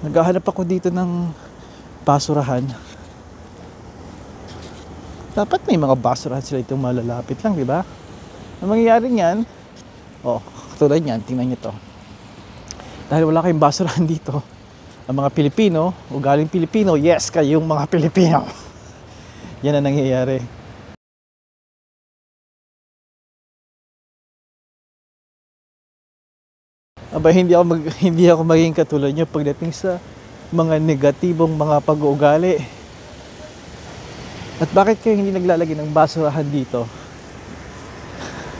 Naghahanap ako dito ng basurahan. Dapat may mga basurahan sila itong malalapit lang, di ba? Ang mangyayari niyan, katulad niyan, tingnan niyo to. Dahil wala kayong basurahan dito, ang mga Pilipino, ugaling Pilipino, yes, kayong mga Pilipino. Yan ang nangyayari. Aba, hindi ako maging katulad niyo pagdating sa mga negatibong mga pag-uugali. At bakit kayo hindi naglalagay ng basurahan dito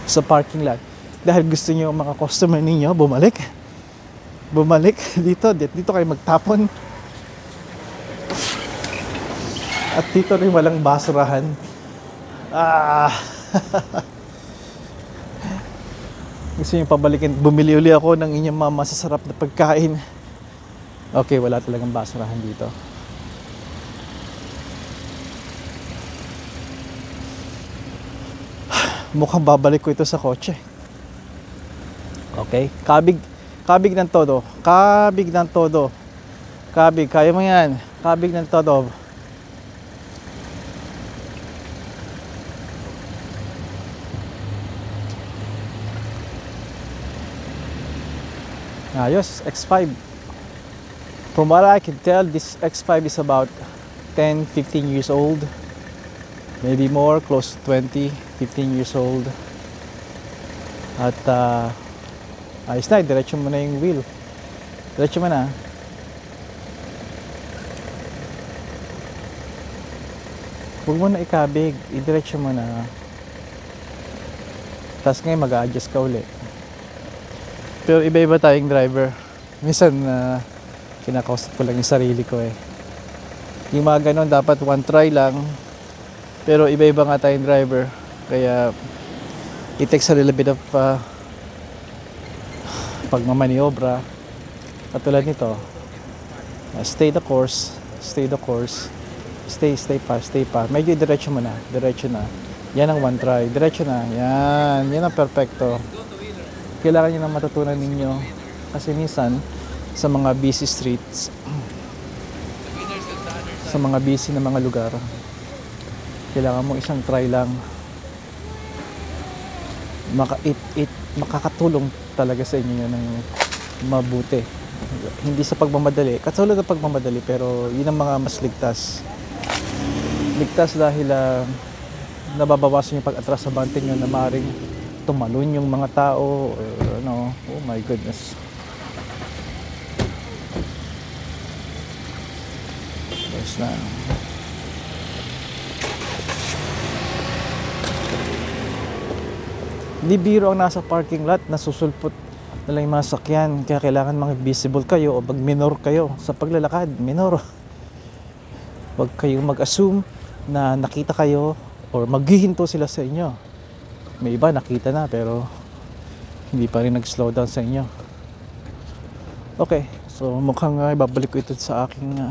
sa parking lot? Dahil gusto niyo mga customer ninyo bumalik dito kayo magtapon. At dito rin walang basurahan. Gusto niyo pabalikin, bumili uli ako ng inyong mga masasarap na pagkain. Okay, wala talagang basurahan dito. Mukhang babalik ko ito sa kotse. Okay, kabig ng todo. Kabig, kaya mo yan. Kabig ng todo. Ayos, X5. From what I can tell, this X5 is about 10-15 years old. Maybe more, close to 20-15 years old. At ayos na, diretso mo na yung wheel. Diretso mo na. Huwag mo na ikabig, idiretso mo na. Tapos ngayon mag-a-adjust ka uli. Pero iba-iba tayong driver. Minsan kinakausap ko lang yung sarili ko eh. Yung mga ganon dapat one try lang. Pero iba-iba nga tayong driver. Kaya it takes a little bit of pagmamaniobra. Katulad nito. Stay the course. Stay pa. Medyo diretso mo na. Diretso na. Yan ang one try. Diretso na. Yan. Yan ang perfecto. Kailangan nyo na matutunan ninyo. Kasi minsan, sa mga busy streets, sa mga busy na mga lugar, kailangan mo isang try lang. Makakatulong talaga sa inyo ng mabuti. Hindi sa pagmamadali. Katulad ng pagmamadali, pero yun ang mga mas ligtas. Ligtas dahil nababawasan yung pag-atras sa bante nyo na maaaring tumalon yung mga tao or ano. Oh my goodness. There's na. Hindi biro ang nasa parking lot, nasusulpot na lang yung mga sakyan. Kaya kailangan mag-visible kayo o mag-minor kayo sa paglalakad. Minor. Huwag kayong mag-assume na nakita kayo or maghihinto sila sa inyo. May iba nakita na pero hindi pa rin nag-slow down sa inyo. Okay, so mukhang ibabalik ko ito sa aking